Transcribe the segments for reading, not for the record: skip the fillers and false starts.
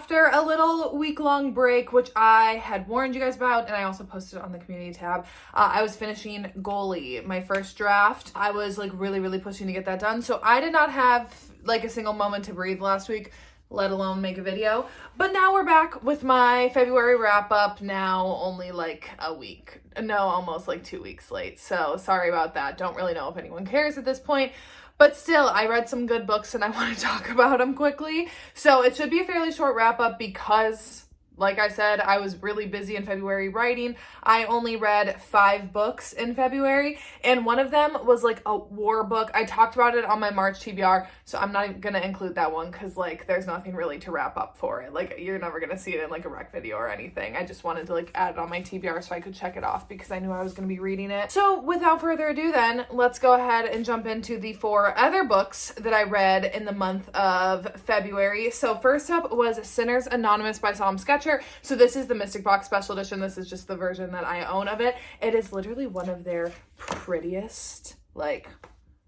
after a little week-long break, which I had warned you guys about, and I also posted on the community tab, I was finishing Goalie, my first draft. I was like really pushing to get that done. So I did not have like a single moment to breathe last week, let alone make a video. But now we're back with my February wrap up, now only like a week. No, almost like 2 weeks late. So sorry about that. Don't really know if anyone cares at this point. But still, I read some good books and I want to talk about them quickly. So it should be a fairly short wrap up because, like I said, I was really busy in February writing. I only read 5 books in February, and one of them was like a war book. I talked about it on my March TBR, so I'm not even gonna include that one because like there's nothing really to wrap up for it. Like you're never gonna see it in like a rec video or anything. I just wanted to like add it on my TBR so I could check it off because I knew I was gonna be reading it. So without further ado then, let's go ahead and jump into the 4 other books that I read in the month of February. So first up was Sinners Anonymous by Psalm Sketcher. So this is the Mystic Box Special Edition. This is just the version that I own of it. It is literally one of their prettiest, like,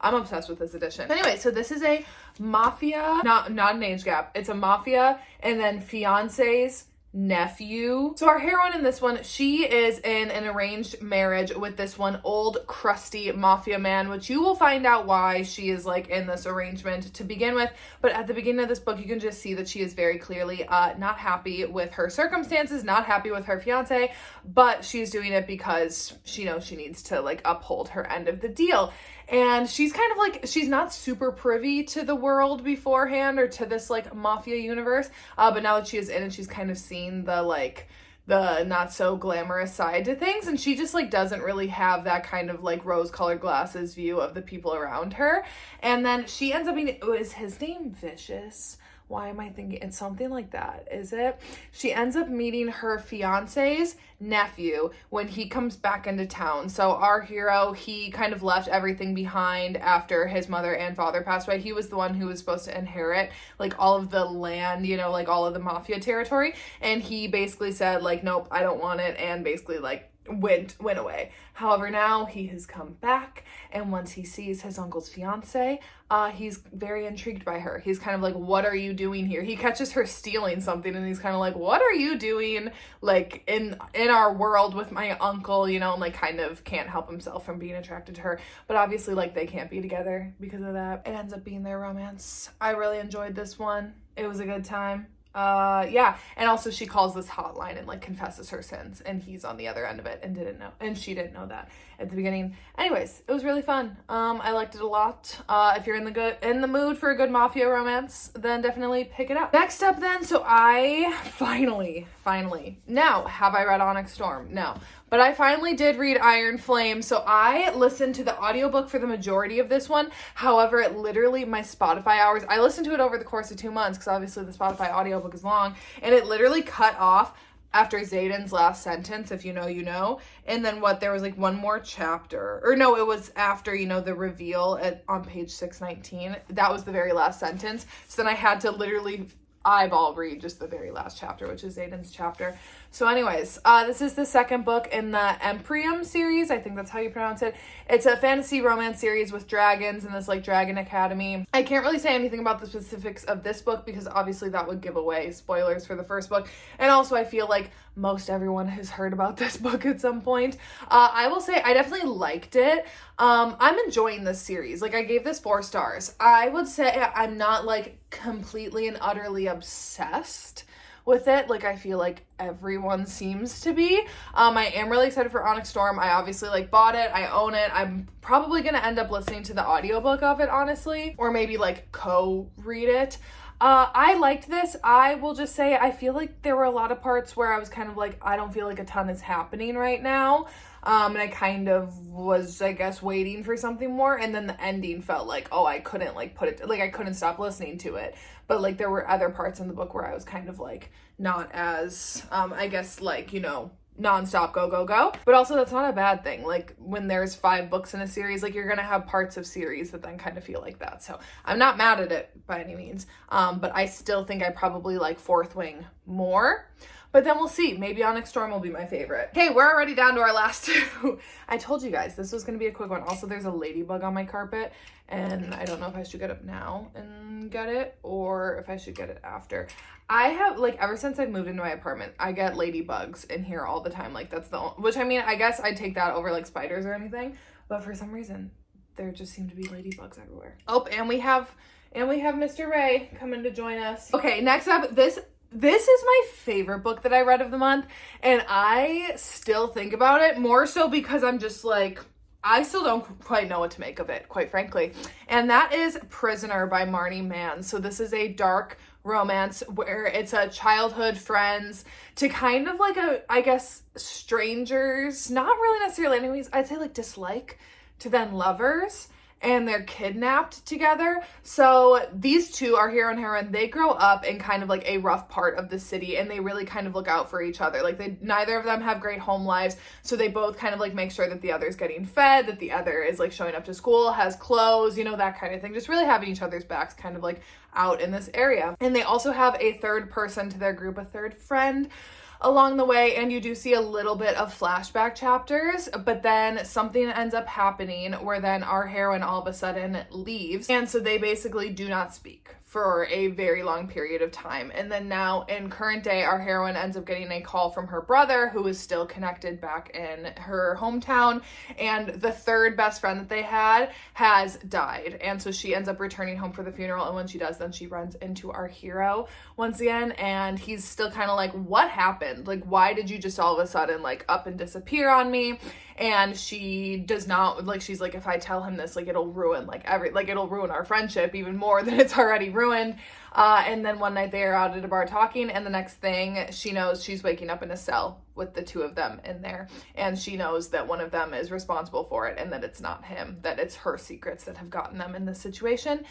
I'm obsessed with this edition. Anyway, so this is a mafia, not an age gap. It's a mafia and then fiance's nephew. So our heroine in this one, she is in an arranged marriage with this one old crusty mafia man, which you will find out why she is like in this arrangement to begin with. But at the beginning of this book, you can just see that she is very clearly not happy with her circumstances, not happy with her fiance, but she's doing it because she knows she needs to like uphold her end of the deal. And she's kind of like, she's not super privy to the world beforehand or to this like mafia universe. But now that she is in it, she's kind of seen the like, the not so glamorous side to things. And she just like doesn't really have that kind of like rose colored glasses view of the people around her. And then she ends up being, is his name Vicious? Why am I thinking it's something like that? Is it? She ends up meeting her fiance's nephew when he comes back into town. So our hero, he kind of left everything behind after his mother and father passed away. He was the one who was supposed to inherit like all of the land, you know, like all of the mafia territory. And he basically said like, nope, I don't want it. And basically like went away. However, now he has come back, and once he sees his uncle's fiance, he's very intrigued by her. He's kind of like, what are you doing here? He catches her stealing something and he's kind of like, what are you doing like in our world with my uncle, you know, and like kind of can't help himself from being attracted to her. But obviously like they can't be together because of that. It ends up being their romance. I really enjoyed this one. It was a good time. Yeah, and also she calls this hotline and like confesses her sins, and he's on the other end of it and didn't know, and she didn't know that at the beginning. Anyways, it was really fun. I liked it a lot. If you're in the mood for a good mafia romance, then definitely pick it up. Next up then, so I finally, now, have I read Onyx Storm? No. But I finally did read Iron Flame, so I listened to the audiobook for the majority of this one. However, it literally, my Spotify hours, I listened to it over the course of 2 months, because obviously the Spotify audiobook is long, and it literally cut off after Xaden's last sentence, if you know, you know. And then there was like one more chapter, or no, it was after, you know, the reveal on page 619. That was the very last sentence. So then I had to literally eyeball read just the very last chapter, which is Xaden's chapter. So anyways, this is the second book in the Empyrean series. I think that's how you pronounce it. It's a fantasy romance series with dragons in this like dragon academy. I can't really say anything about the specifics of this book because obviously that would give away spoilers for the first book. And also I feel like most everyone has heard about this book at some point. I will say I definitely liked it. I'm enjoying this series. Like I gave this 4 stars. I would say I'm not like completely and utterly obsessed with it. Like I feel like everyone seems to be. I am really excited for Onyx Storm. I obviously like bought it. I own it. I'm probably going to end up listening to the audiobook of it, honestly, or maybe like co-read it. I liked this. I will just say I feel like there were a lot of parts where I was kind of like, I don't feel like a ton is happening right now. And I kind of was, I guess, waiting for something more. And then the ending felt like, oh, I couldn't like put it, like I couldn't stop listening to it. But like there were other parts in the book where I was kind of like not as, I guess, like, you know, nonstop go. But also that's not a bad thing. Like when there's 5 books in a series, like you're gonna have parts of series that then kind of feel like that. So I'm not mad at it by any means. But I still think I probably like Fourth Wing more. but then we'll see. Maybe Onyx Storm will be my favorite. Okay, we're already down to our last two. I told you guys this was going to be a quick one. Also, there's a ladybug on my carpet, and I don't know if I should get up now and get it or if I should get it after. I have, like, ever since I've moved into my apartment, I get ladybugs in here all the time. Like, that's the only, which, I mean, I guess I'd take that over, like, spiders or anything, but for some reason, there just seem to be ladybugs everywhere. Oh, and we have Mr. Ray coming to join us. Okay, next up, this is my favorite book that I read of the month, and I still think about it, more so because I'm just like, I still don't quite know what to make of it, quite frankly. And that is Prisoner by Marnie Mann. So this is a dark romance where it's a childhood friends to kind of like I guess, strangers, not really necessarily enemies, I'd say like dislike, to then lovers, and they're kidnapped together. So these two, our hero and heroine, they grow up in kind of like a rough part of the city, and they really kind of look out for each other. Like, neither of them have great home lives, so they both kind of like make sure that the other's getting fed, that the other is like showing up to school, has clothes, you know, that kind of thing. Just really having each other's backs kind of like out in this area. And they also have a third person to their group, a third friend along the way, and you do see a little bit of flashback chapters, but then something ends up happening where then our heroine all of a sudden leaves, and so they basically do not speak for a very long period of time. And then now in current day, our heroine ends up getting a call from her brother, who is still connected back in her hometown, and the third best friend that they had has died, and so she ends up returning home for the funeral. And when she does, then she runs into our hero once again, and he's still kind of like, what happened? Like, why did you just all of a sudden like up and disappear on me? And she does not, like, she's like, if I tell him this, like, it'll ruin it'll ruin our friendship even more than it's already ruined. And then one night they are out at a bar talking, and the next thing she knows, she's waking up in a cell with the two of them in there, and she knows that one of them is responsible for it, and that it's not him, that it's her secrets that have gotten them in this situation.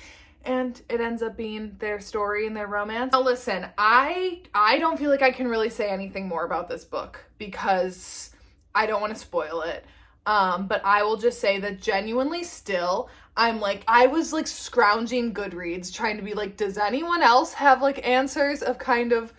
And it ends up being their story and their romance. Now listen, I don't feel like I can really say anything more about this book because I don't want to spoil it. But I will just say that genuinely still, I was like scrounging Goodreads trying to be like, does anyone else have like answers of kind of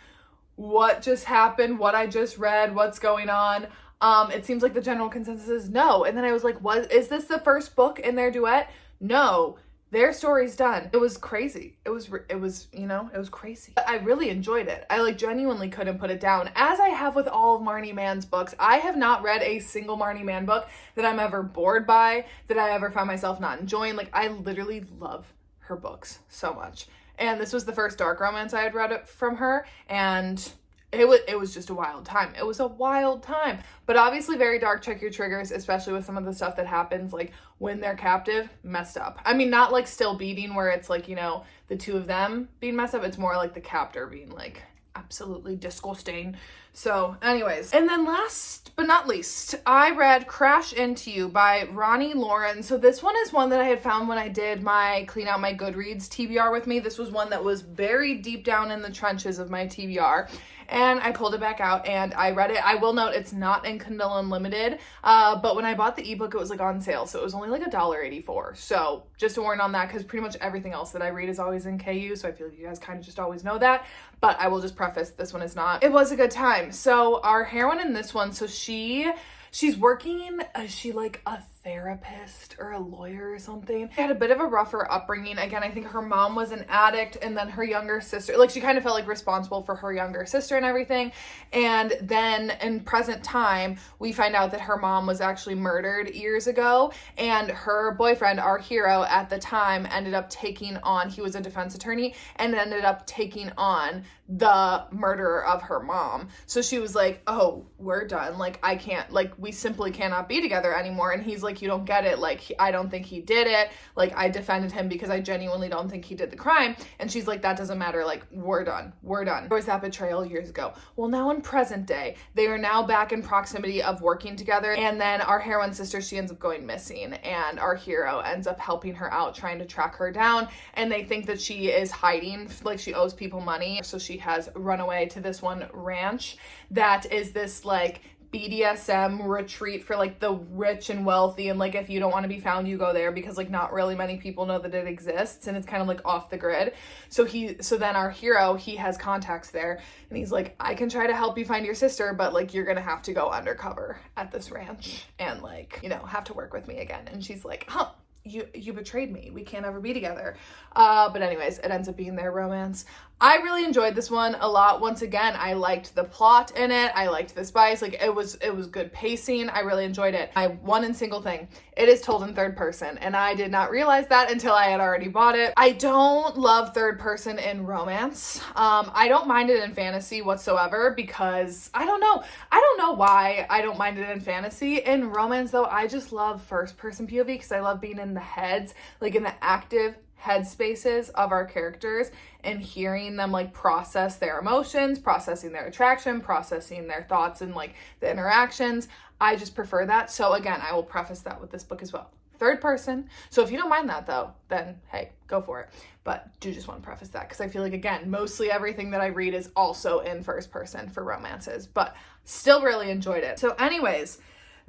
what just happened, what I just read, what's going on? It seems like the general consensus is no. And then I was like, is this the first book in their duet? No. Their story's done. It was crazy. It was, you know, it was crazy. But I really enjoyed it. I like genuinely couldn't put it down. As I have with all of Marnie Mann's books, I have not read a single Marnie Mann book that I'm ever bored by, that I ever found myself not enjoying. Like, I literally love her books so much. And this was the first dark romance I had read from her, and it was just a wild time. It was a wild time, but obviously very dark. Check your triggers, especially with some of the stuff that happens, like when they're captive, messed up. I mean, not like still beating where it's like, you know, the two of them being messed up. It's more like the captor being like absolutely disgusting. So anyways, and then last but not least, I read Crash Into You by Ronnie Lauren. So this one is one that I had found when I did my Clean Out My Goodreads TBR with me. This was one that was very deep down in the trenches of my TBR, and I pulled it back out and I read it. I will note it's not in Kindle Unlimited, but when I bought the ebook, it was like on sale, so it was only like $1.84. So just a warning on that, because pretty much everything else that I read is always in KU, so I feel like you guys kind of just always know that, but I will just preface, this one is not. It was a good time. So our heroine in this one, so she's working, is she like a therapist or a lawyer or something? She had a bit of a rougher upbringing. Again, I think her mom was an addict, and then her younger sister, like she kind of felt like responsible for her younger sister and everything. And then in present time, we find out that her mom was actually murdered years ago, and her boyfriend, our hero at the time, ended up taking on, he was a defense attorney, and ended up taking on the murderer of her mom. So she was like, oh, we're done. Like, I can't, like, we simply cannot be together anymore. And he's like, you don't get it. Like, I don't think he did it. Like, I defended him because I genuinely don't think he did the crime. And she's like, that doesn't matter. Like, we're done. We're done. There was that betrayal years ago. Well, now in present day, they are now back in proximity of working together. And then our heroine's sister, she ends up going missing, and our hero ends up helping her out, trying to track her down. And they think that she is hiding, like she owes people money. So she has run away to this one ranch that is this like BDSM retreat for like the rich and wealthy, and like if you don't want to be found, you go there, because like not really many people know that it exists, and it's kind of like off the grid. So then our hero, he has contacts there, and he's like, I can try to help you find your sister, but like you're gonna have to go undercover at this ranch and like, you know, have to work with me again. And she's like, huh, you betrayed me, we can't ever be together. But anyways, it ends up being their romance. I really enjoyed this one a lot. Once again, I liked the plot in it. I liked the spice. Like it was good pacing. I really enjoyed it. One and single thing, it is told in third person, and I did not realize that until I had already bought it. I don't love third person in romance. I don't mind it in fantasy whatsoever, because I don't know why I don't mind it in fantasy. In romance though, I just love first person POV, because I love being in the heads, like in the active headspaces of our characters, and hearing them like process their emotions, processing their attraction, processing their thoughts, and like the interactions. I just prefer that. So again, I will preface that with this book as well. Third person. So if you don't mind that though, then hey, go for it. But do just want to preface that, because I feel like, again, mostly everything that I read is also in first person for romances, but still really enjoyed it. So anyways,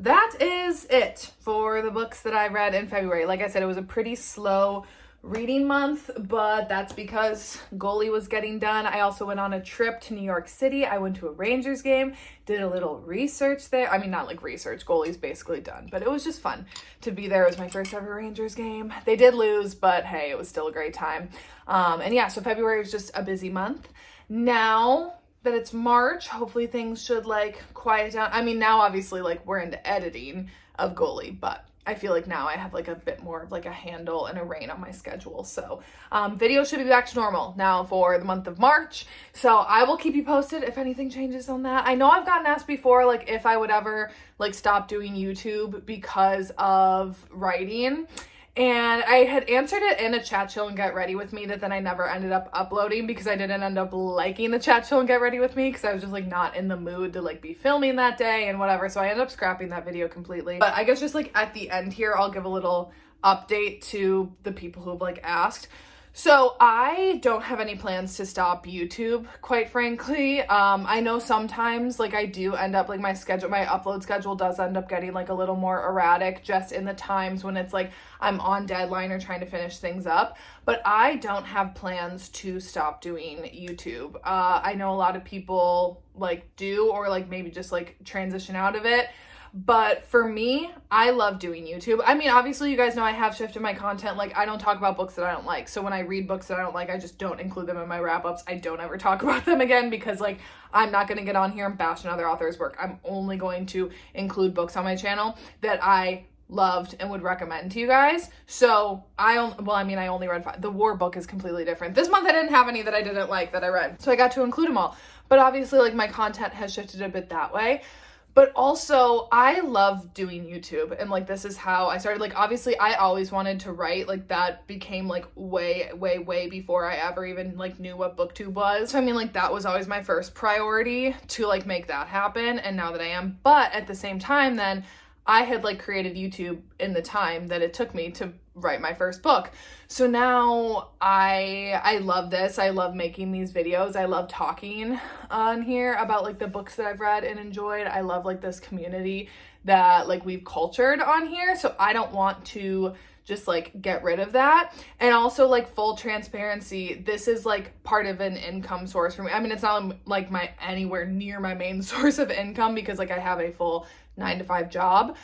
that is it for the books that I read in February. Like I said, it was a pretty slow reading month, but that's because goalie was getting done. I also went on a trip to New York City. I went to a Rangers game, did a little research there. I mean, not like research, goalie's basically done, but it was just fun to be there. It was my first ever Rangers game. They did lose, but hey, it was still a great time. And yeah, so February was just a busy month. Now that it's March, hopefully things should like quiet down. I mean, now obviously like we're into editing of goalie, but I feel like now I have like a bit more of like a handle and a rein on my schedule. So videos should be back to normal now for the month of March. So I will keep you posted if anything changes on that. I know I've gotten asked before, like if I would ever like stop doing YouTube because of writing. And I had answered it in a chat chill and get ready with me that then I never ended up uploading, because I didn't end up liking the chat chill and get ready with me, because I was just like not in the mood to like be filming that day and whatever. So I ended up scrapping that video completely. But I guess just like at the end here, I'll give a little update to the people who've like asked. So I don't have any plans to stop YouTube, quite frankly. I know sometimes like I do end up like my upload schedule does end up getting like a little more erratic just in the times when it's like I'm on deadline or trying to finish things up, but I don't have plans to stop doing YouTube. I know a lot of people like do, or like maybe just like transition out of it. But for me, I love doing YouTube. I mean, obviously you guys know I have shifted my content. Like I don't talk about books that I don't like. So when I read books that I don't like, I just don't include them in my wrap-ups. I don't ever talk about them again, because like I'm not going to get on here and bash another author's work. I'm only going to include books on my channel that I loved and would recommend to you guys. So I only read 5. The war book is completely different. This month I didn't have any that I didn't like that I read, so I got to include them all. But obviously like my content has shifted a bit that way. But also, I love doing YouTube, and like this is how I started. Like obviously I always wanted to write, like that became like way before I ever even like knew what booktube was. So I mean like that was always my first priority to like make that happen, and now that I am. But at the same time then, I had like created YouTube in the time that it took me to write my first book. So now I love this. I love making these videos. I love talking on here about like the books that I've read and enjoyed. I love like this community that like we've cultured on here. So I don't want to just like get rid of that. And also like full transparency, this is like part of an income source for me. I mean, it's not like anywhere near my main source of income, because like I have a full 9-to-5 job,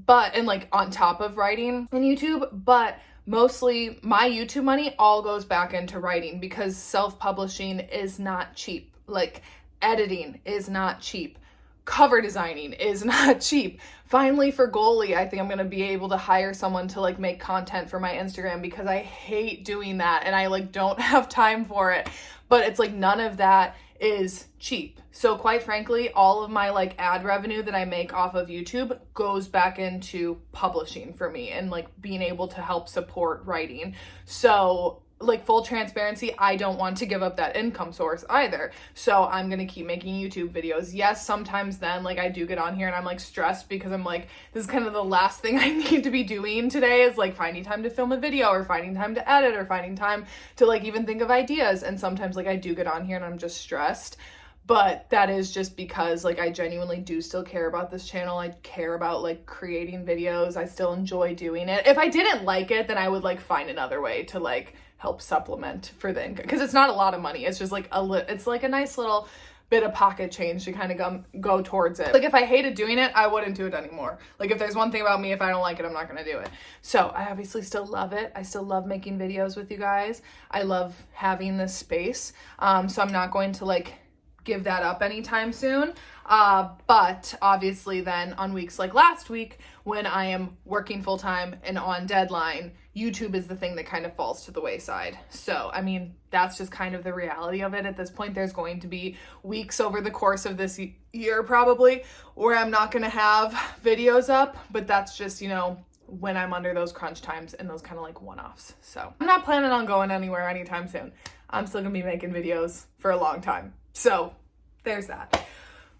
and like on top of writing and YouTube, but mostly my YouTube money all goes back into writing, because self-publishing is not cheap. Like editing is not cheap. Cover designing is not cheap. Finally, for goalie, I think I'm gonna be able to hire someone to like make content for my Instagram, because I hate doing that and I like don't have time for it. But it's like none of that is cheap. So quite frankly, all of my like ad revenue that I make off of YouTube goes back into publishing for me and like being able to help support writing. So like full transparency, I don't want to give up that income source either. So I'm going to keep making YouTube videos. Yes, sometimes then like I do get on here and I'm like stressed, because I'm like, this is kind of the last thing I need to be doing today is like finding time to film a video, or finding time to edit, or finding time to like even think of ideas. And sometimes like I do get on here and I'm just stressed. but that is just because like I genuinely do still care about this channel. I care about like creating videos. I still enjoy doing it. If I didn't like it, then I would like find another way to like help supplement for the income, because it's not a lot of money. It's just like it's like a nice little bit of pocket change to kind of go towards it. Like if I hated doing it, I wouldn't do it anymore. Like if there's one thing about me, if I don't like it, I'm not gonna do it. So I obviously still love it. I still love making videos with you guys. I love having this space. So I'm not going to like give that up anytime soon. But obviously then on weeks like last week, when I am working full time and on deadline, YouTube is the thing that kind of falls to the wayside. So, I mean, that's just kind of the reality of it at this point. There's going to be weeks over the course of this year probably where I'm not going to have videos up, but that's just, you know, when I'm under those crunch times and those kind of like one-offs. So I'm not planning on going anywhere anytime soon. I'm still gonna be making videos for a long time. So there's that.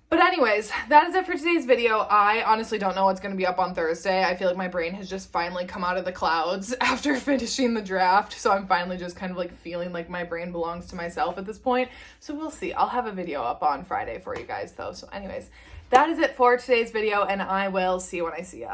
But anyways, that is it for today's video. I honestly don't know what's going to be up on Thursday. I feel like my brain has just finally come out of the clouds after finishing the draft. So I'm finally just kind of like feeling like my brain belongs to myself at this point. So we'll see. I'll have a video up on Friday for you guys though. So anyways, that is it for today's video, and I will see you when I see you.